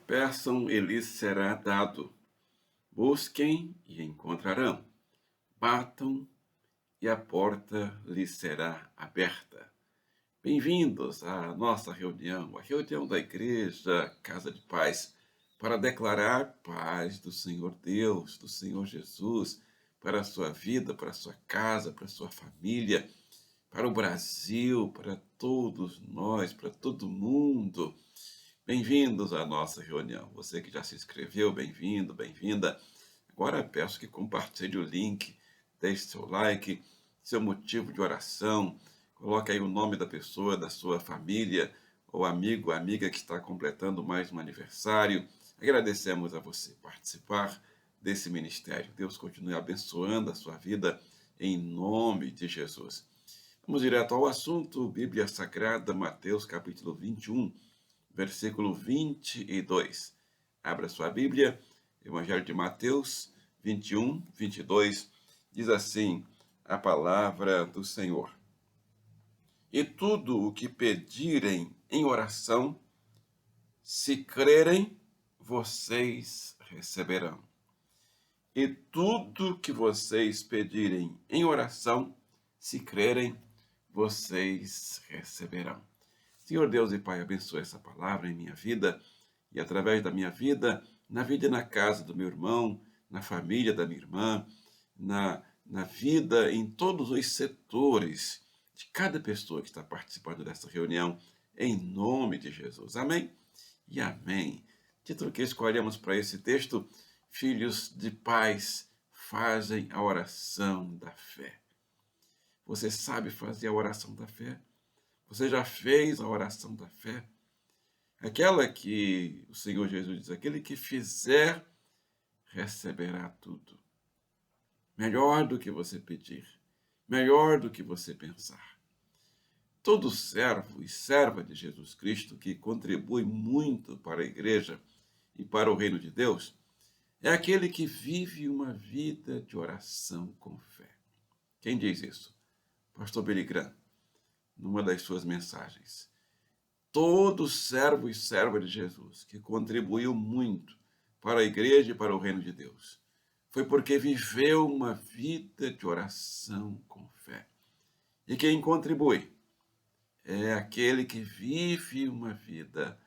Peçam e lhes será dado. Busquem e encontrarão. Batam e a porta lhes será aberta. Bem-vindos à nossa reunião, a reunião da Igreja Casa de Paz, para declarar paz do Senhor Deus, do Senhor Jesus, para a sua vida, para a sua casa, para a sua família, para o Brasil, para todos nós, para todo mundo. Bem-vindos à nossa reunião. Você que já se inscreveu, bem-vindo, bem-vinda. Agora peço que compartilhe o link, deixe seu like, seu motivo de oração, coloque aí o nome da pessoa, da sua família, ou amigo, amiga que está completando mais um aniversário. Agradecemos a você participar desse ministério. Deus continue abençoando a sua vida em nome de Jesus. Vamos direto ao assunto, Bíblia Sagrada, Mateus capítulo 21, versículo 22. Abra sua Bíblia, Evangelho de Mateus 21, 22, diz assim a palavra do Senhor. E tudo o que pedirem em oração, se crerem, vocês receberão. E tudo que vocês pedirem em oração, se crerem, vocês receberão. Senhor Deus e Pai, abençoe essa palavra em minha vida e através da minha vida, na vida e na casa do meu irmão, na família da minha irmã, na vida em todos os setores de cada pessoa que está participando dessa reunião, em nome de Jesus. Amém e amém. Título que escolhemos para esse texto, Filhos de pais fazem a oração da fé. Você sabe fazer a oração da fé? Você já fez a oração da fé? Aquela que o Senhor Jesus diz, aquele que fizer, receberá tudo. Melhor do que você pedir, melhor do que você pensar. Todo servo e serva de Jesus Cristo que contribui muito para a igreja e para o reino de Deus, é aquele que vive uma vida de oração com fé. Quem diz isso? Pastor Billy Graham, numa das suas mensagens. Todo servo e serva de Jesus que contribuiu muito para a igreja e para o reino de Deus foi porque viveu uma vida de oração com fé. E quem contribui é aquele que vive uma vida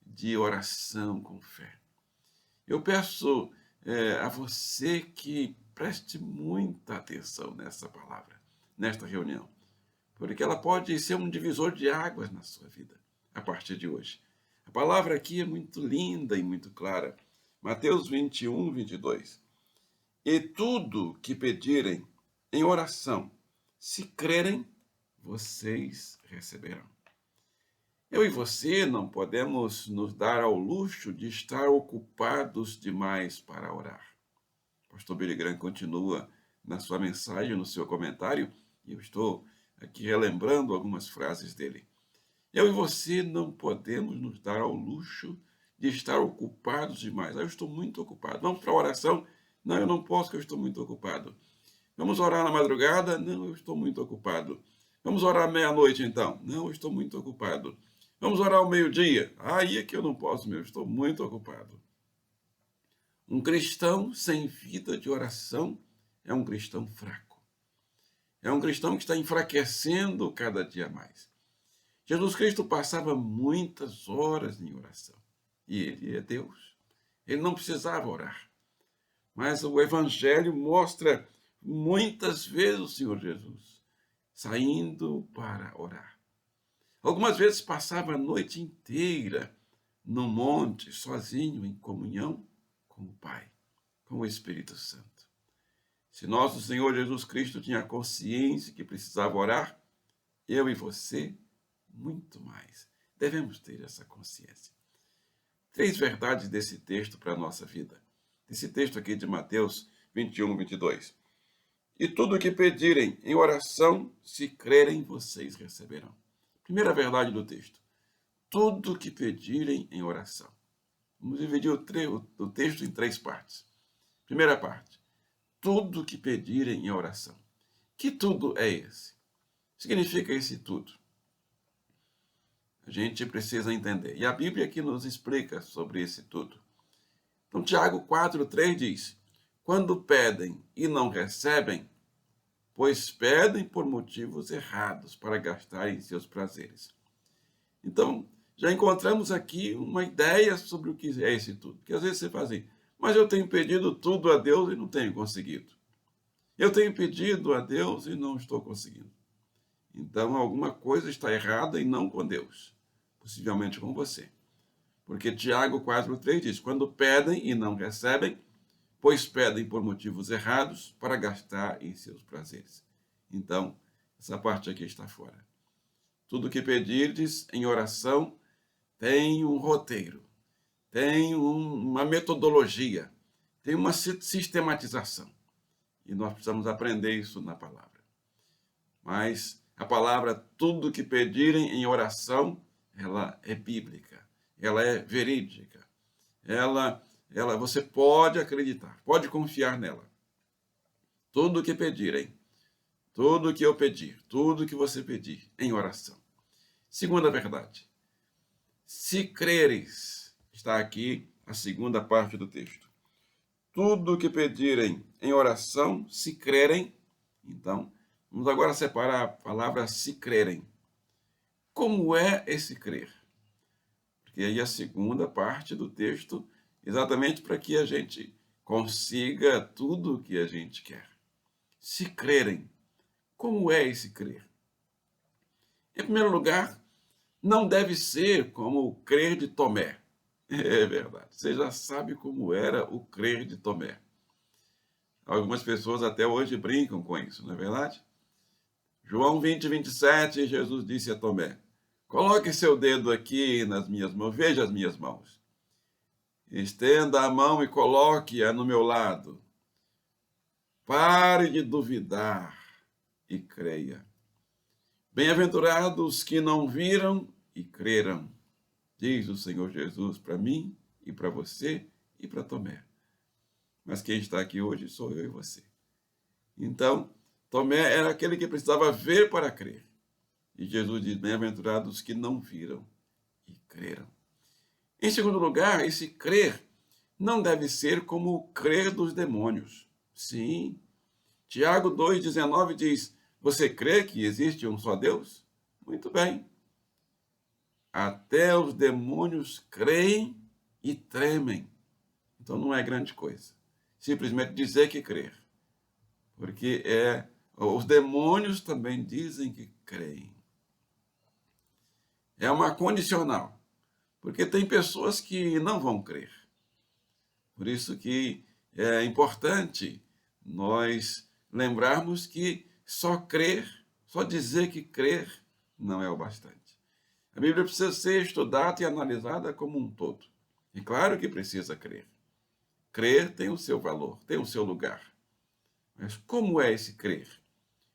de oração com fé. Eu peço a você que preste muita atenção nessa palavra, nesta reunião, porque ela pode ser um divisor de águas na sua vida a partir de hoje. A palavra aqui é muito linda e muito clara. Mateus 21, 22. E tudo que pedirem em oração, se crerem, vocês receberão. Eu e você não podemos nos dar ao luxo de estar ocupados demais para orar. Pastor Billy Graham continua na sua mensagem, no seu comentário, e eu estou aqui relembrando algumas frases dele. Eu e você não podemos nos dar ao luxo de estar ocupados demais. Eu estou muito ocupado. Vamos para a oração? Não, eu não posso, que eu estou muito ocupado. Vamos orar na madrugada? Não, eu estou muito ocupado. Vamos orar meia-noite, então? Não, eu estou muito ocupado. Vamos orar ao meio-dia? Aí é que eu não posso, eu estou muito ocupado. Um cristão sem vida de oração é um cristão fraco. É um cristão que está enfraquecendo cada dia mais. Jesus Cristo passava muitas horas em oração. E ele é Deus. Ele não precisava orar. Mas o Evangelho mostra muitas vezes o Senhor Jesus saindo para orar. Algumas vezes passava a noite inteira no monte, sozinho, em comunhão com o Pai, com o Espírito Santo. Se nosso Senhor Jesus Cristo tinha consciência que precisava orar, eu e você, muito mais. Devemos ter essa consciência. 3 verdades desse texto para a nossa vida. Desse texto aqui de Mateus 21, 22. E tudo o que pedirem em oração, se crerem, vocês receberão. Primeira verdade do texto. Tudo o que pedirem em oração. Vamos dividir o texto em 3 partes. Primeira parte. Tudo o que pedirem em oração. Que tudo é esse? Significa esse tudo? A gente precisa entender. E a Bíblia aqui nos explica sobre isso tudo. Então, Tiago 4,3 diz: quando pedem e não recebem, pois pedem por motivos errados para gastarem em seus prazeres. Então, já encontramos aqui uma ideia sobre o que é esse tudo. Porque às vezes você fala assim, mas eu tenho pedido tudo a Deus e não tenho conseguido. Eu tenho pedido a Deus e não estou conseguindo. Então, alguma coisa está errada e não com Deus. Possivelmente com você. Porque Tiago 4,3 diz, quando pedem e não recebem, pois pedem por motivos errados para gastar em seus prazeres. Então, essa parte aqui está fora. Tudo que pedirdes em oração tem um roteiro, tem uma metodologia, tem uma sistematização. E nós precisamos aprender isso na palavra. Mas a palavra, tudo que pedirem em oração, ela é bíblica, ela é verídica, você pode acreditar, pode confiar nela. Tudo que pedirem, tudo que eu pedir, tudo que você pedir em oração. Segunda verdade, se creres, está aqui a segunda parte do texto. Tudo que pedirem em oração, se crerem, então, vamos agora separar a palavra se crerem. Como é esse crer? Porque aí a segunda parte do texto, exatamente para que a gente consiga tudo o que a gente quer. Se crerem. Como é esse crer? Em primeiro lugar, não deve ser como o crer de Tomé. É verdade. Você já sabe como era o crer de Tomé. Algumas pessoas até hoje brincam com isso, não é verdade? João 20:27, Jesus disse a Tomé, coloque seu dedo aqui nas minhas mãos, veja as minhas mãos. Estenda a mão e coloque-a no meu lado. Pare de duvidar e creia. Bem-aventurados que não viram e creram, diz o Senhor Jesus para mim e para você e para Tomé. Mas quem está aqui hoje sou eu e você. Então, Tomé era aquele que precisava ver para crer. E Jesus diz, bem-aventurados que não viram e creram. Em segundo lugar, esse crer não deve ser como o crer dos demônios. Sim, Tiago 2,19 diz, você crê que existe um só Deus? Muito bem. Até os demônios creem e tremem. Então não é grande coisa. Simplesmente dizer que crer. Porque os demônios também dizem que creem. É uma condicional. Porque tem pessoas que não vão crer. Por isso que é importante nós lembrarmos que só crer, só dizer que crer, não é o bastante. A Bíblia precisa ser estudada e analisada como um todo. E claro que precisa crer. Crer tem o seu valor, tem o seu lugar. Mas como é esse crer?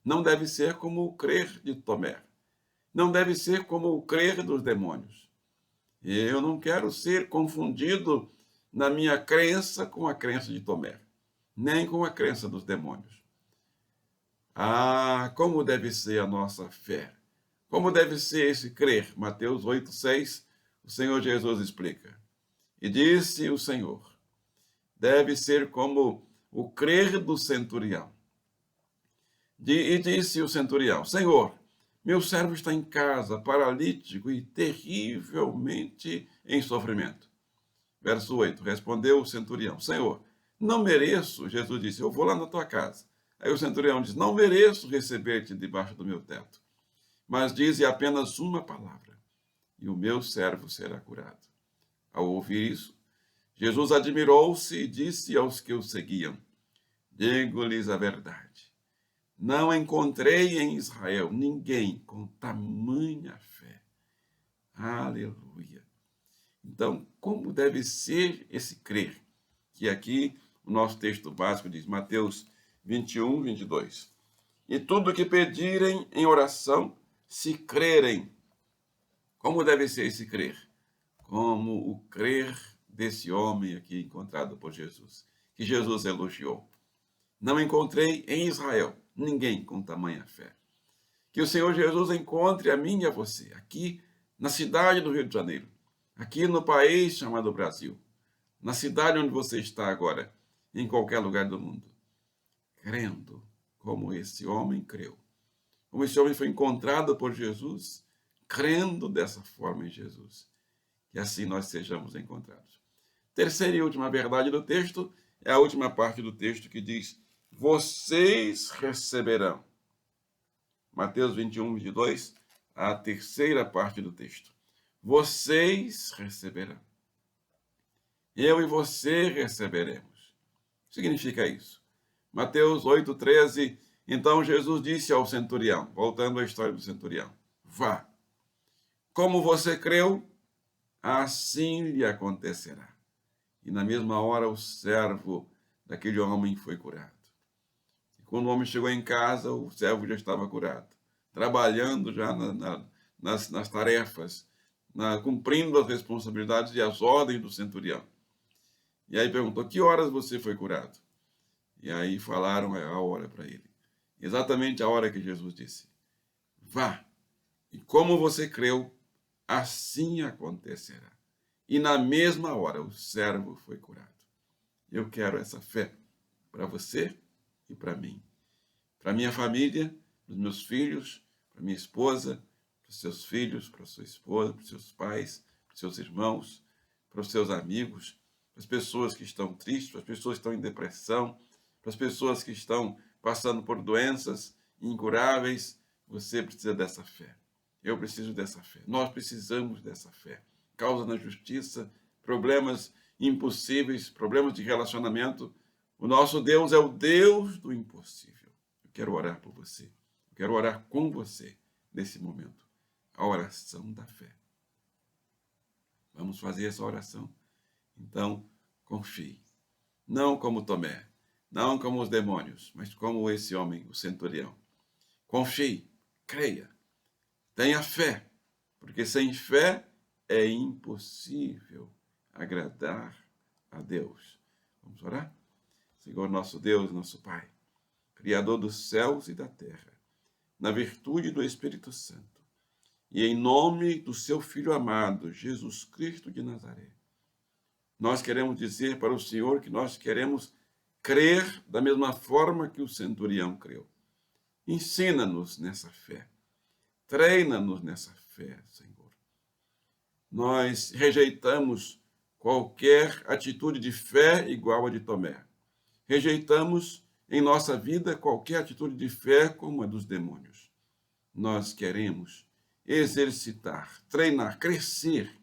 Não deve ser como o crer de Tomé. Não deve ser como o crer dos demônios. Eu não quero ser confundido na minha crença com a crença de Tomé, nem com a crença dos demônios. Como deve ser a nossa fé? Como deve ser esse crer? Mateus 8,6, o Senhor Jesus explica. E disse o Senhor, deve ser como o crer do centurião. E disse o centurião, Senhor, meu servo está em casa, paralítico e terrivelmente em sofrimento. Verso 8, respondeu o centurião, Senhor, não mereço, Jesus disse, eu vou lá na tua casa. Aí o centurião diz, não mereço receber-te debaixo do meu teto, mas dize apenas uma palavra, e o meu servo será curado. Ao ouvir isso, Jesus admirou-se e disse aos que o seguiam, digo-lhes a verdade, não encontrei em Israel ninguém com tamanha fé. Aleluia. Então, como deve ser esse crer? Que aqui o nosso texto básico diz, Mateus 21:22. E tudo que pedirem em oração, se crerem. Como deve ser esse crer? Como o crer desse homem aqui encontrado por Jesus, que Jesus elogiou. Não encontrei em Israel ninguém com tamanha fé. Que o Senhor Jesus encontre a mim e a você, aqui na cidade do Rio de Janeiro, aqui no país chamado Brasil, na cidade onde você está agora, em qualquer lugar do mundo, crendo como esse homem creu. Como esse homem foi encontrado por Jesus, crendo dessa forma em Jesus. Que assim nós sejamos encontrados. Terceira e última verdade do texto é a última parte do texto que diz: vocês receberão. Mateus 21, 22, a terceira parte do texto. Vocês receberão. Eu e você receberemos. Significa isso. Mateus 8, 13. Então Jesus disse ao centurião, voltando à história do centurião: vá. Como você creu, assim lhe acontecerá. E na mesma hora o servo daquele homem foi curado. E quando o homem chegou em casa, o servo já estava curado, trabalhando já nas tarefas, cumprindo as responsabilidades e as ordens do centurião. E aí perguntou: que horas você foi curado? E aí falaram a hora para ele. Exatamente a hora que Jesus disse: vá, e como você creu, assim acontecerá. E na mesma hora o servo foi curado. Eu quero essa fé para você e para mim. Para minha família, para os meus filhos, para minha esposa, para os seus filhos, para a sua esposa, para os seus pais, para os seus irmãos, para os seus amigos, para as pessoas que estão tristes, para as pessoas que estão em depressão, para as pessoas que estão passando por doenças incuráveis. Você precisa dessa fé. Eu preciso dessa fé. Nós precisamos dessa fé. Causa na justiça, problemas impossíveis, problemas de relacionamento. O nosso Deus é o Deus do impossível. Eu quero orar por você. Eu quero orar com você nesse momento. A oração da fé. Vamos fazer essa oração? Então, confie. Não como Tomé, não como os demônios, mas como esse homem, o centurião. Confie, creia, tenha fé, porque sem fé é impossível agradar a Deus. Vamos orar? Senhor nosso Deus, nosso Pai, Criador dos céus e da terra, na virtude do Espírito Santo, e em nome do seu Filho amado, Jesus Cristo de Nazaré, nós queremos dizer para o Senhor que nós queremos crer da mesma forma que o centurião creu. Ensina-nos nessa fé. Treina-nos nessa fé, Senhor. Nós rejeitamos qualquer atitude de fé igual a de Tomé. Rejeitamos em nossa vida qualquer atitude de fé como a dos demônios. Nós queremos exercitar, treinar, crescer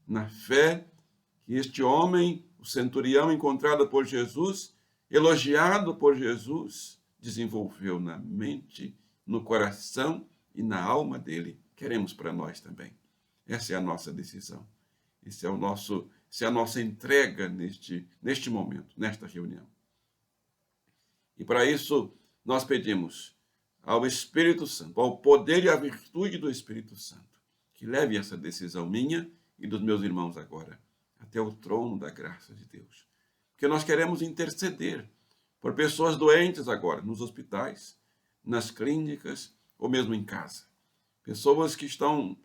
na fé que este homem, o centurião encontrado por Jesus, elogiado por Jesus, desenvolveu na mente, no coração e na alma dele. Queremos para nós também. Essa é a nossa decisão. Essa é a nossa entrega neste momento, nesta reunião. E para isso, nós pedimos ao Espírito Santo, ao poder e à virtude do Espírito Santo, que leve essa decisão minha e dos meus irmãos agora até o trono da graça de Deus. Porque nós queremos interceder por pessoas doentes agora, nos hospitais, nas clínicas ou mesmo em casa. Pessoas que estão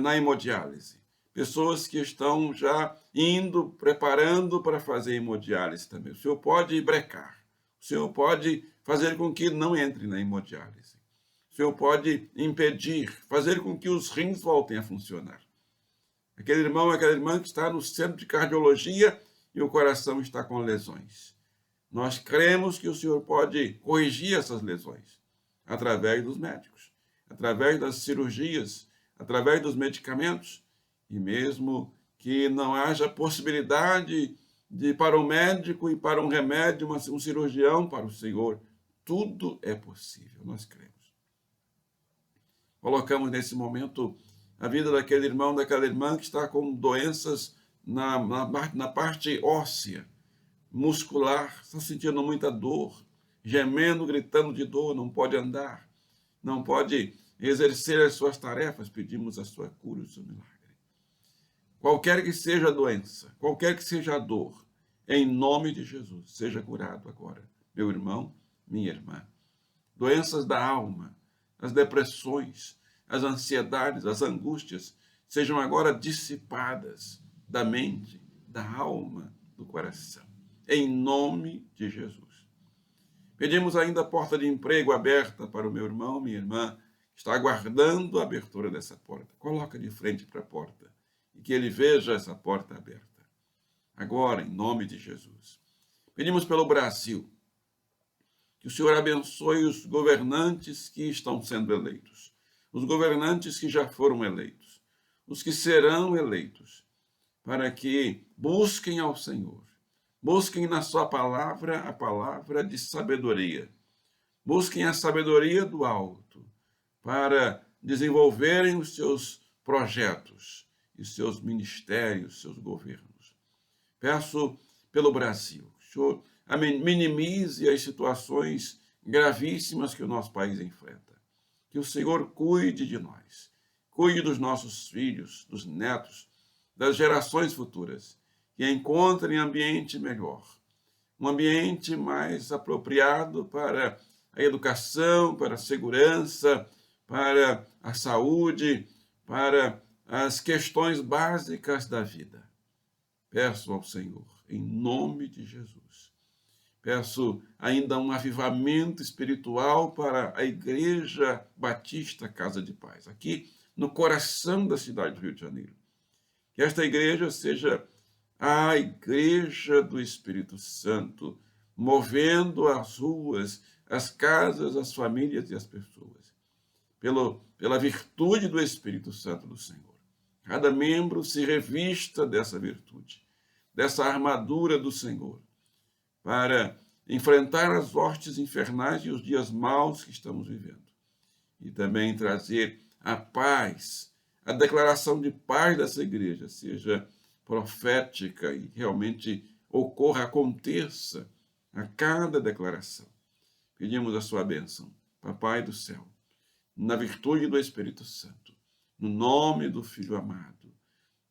na hemodiálise, pessoas que estão já preparando para fazer hemodiálise também. O Senhor pode brecar, o Senhor pode fazer com que não entre na hemodiálise. O Senhor pode impedir, fazer com que os rins voltem a funcionar. Aquele irmão, aquela irmã que está no centro de cardiologia e o coração está com lesões. Nós cremos que o Senhor pode corrigir essas lesões através dos médicos, através das cirurgias, através dos medicamentos, e mesmo que não haja possibilidade de para um médico e para um remédio, um cirurgião para o Senhor, tudo é possível, nós cremos. Colocamos nesse momento a vida daquele irmão, daquela irmã que está com doenças na parte óssea, muscular, está sentindo muita dor, gemendo, gritando de dor, não pode andar, não pode exercer as suas tarefas. Pedimos a sua cura e o seu milagre. Qualquer que seja a doença, qualquer que seja a dor, em nome de Jesus, seja curado agora, meu irmão, minha irmã. Doenças da alma, as depressões, as ansiedades, as angústias, sejam agora dissipadas da mente, da alma, do coração. Em nome de Jesus. Pedimos ainda a porta de emprego aberta para o meu irmão, minha irmã, que está aguardando a abertura dessa porta. Coloca de frente para a porta e que ele veja essa porta aberta. Agora, em nome de Jesus. Pedimos pelo Brasil, que o Senhor abençoe os governantes que estão sendo eleitos, os governantes que já foram eleitos, os que serão eleitos, para que busquem ao Senhor, busquem na sua palavra a palavra de sabedoria, busquem a sabedoria do alto para desenvolverem os seus projetos e seus ministérios, seus governos. Peço pelo Brasil, Senhor, minimize as situações gravíssimas que o nosso país enfrenta. Que o Senhor cuide de nós, cuide dos nossos filhos, dos netos, das gerações futuras, que encontrem ambiente melhor, um ambiente mais apropriado para a educação, para a segurança, para a saúde, para as questões básicas da vida. Peço ao Senhor, em nome de Jesus. Peço ainda um avivamento espiritual para a Igreja Batista Casa de Paz, aqui no coração da cidade do Rio de Janeiro. Que esta igreja seja a igreja do Espírito Santo, movendo as ruas, as casas, as famílias e as pessoas, pela virtude do Espírito Santo do Senhor. Cada membro se revista dessa virtude, dessa armadura do Senhor, para enfrentar as hostes infernais e os dias maus que estamos vivendo. E também trazer a paz, a declaração de paz dessa igreja seja profética e realmente ocorra, aconteça a cada declaração. Pedimos a sua bênção, Papai do céu, na virtude do Espírito Santo, no nome do Filho amado,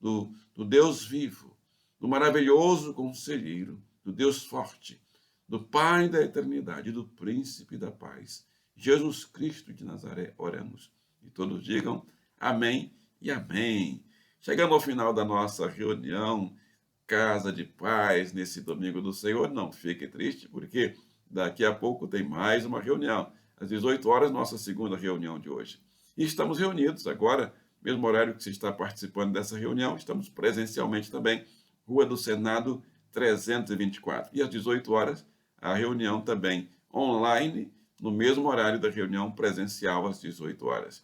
do Deus vivo, do maravilhoso conselheiro, do Deus forte, do Pai da eternidade, do Príncipe da paz, Jesus Cristo de Nazaré, oramos. E todos digam amém e amém. Chegamos ao final da nossa reunião Casa de Paz nesse domingo do Senhor. Não fique triste, porque daqui a pouco tem mais uma reunião. Às 18 horas, nossa segunda reunião de hoje. E estamos reunidos agora, mesmo horário que você está participando dessa reunião, estamos presencialmente também, Rua do Senado 324. E às 18 horas, a reunião também online, no mesmo horário da reunião presencial, às 18 horas.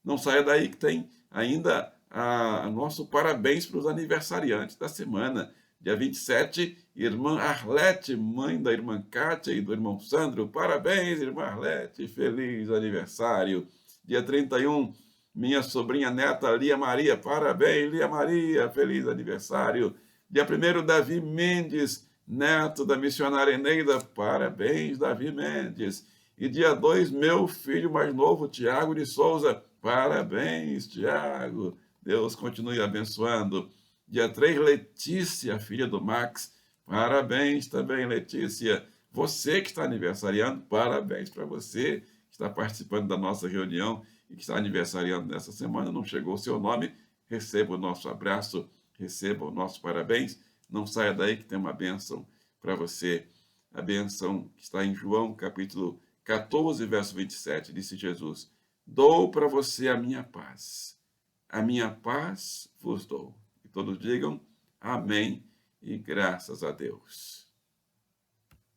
Não saia daí que tem ainda a nosso parabéns para os aniversariantes da semana. Dia 27, irmã Arlete, mãe da irmã Kátia e do irmão Sandro. Parabéns, irmã Arlete, feliz aniversário. Dia 31, minha sobrinha neta Lia Maria. Parabéns, Lia Maria, feliz aniversário. Dia 1º, Davi Mendes, neto da missionária Eneida. Parabéns, Davi Mendes. E dia 2, meu filho mais novo, Tiago de Souza. Parabéns, Tiago. Deus continue abençoando. Dia 3, Letícia, filha do Max. Parabéns também, Letícia. Você que está aniversariando, parabéns para você que está participando da nossa reunião e que está aniversariando nessa semana. Não chegou o seu nome, receba o nosso abraço, receba o nosso parabéns. Não saia daí que tem uma bênção para você. A bênção que está em João, capítulo 14, verso 27, disse Jesus: dou para você a minha paz vos dou. E todos digam amém e graças a Deus.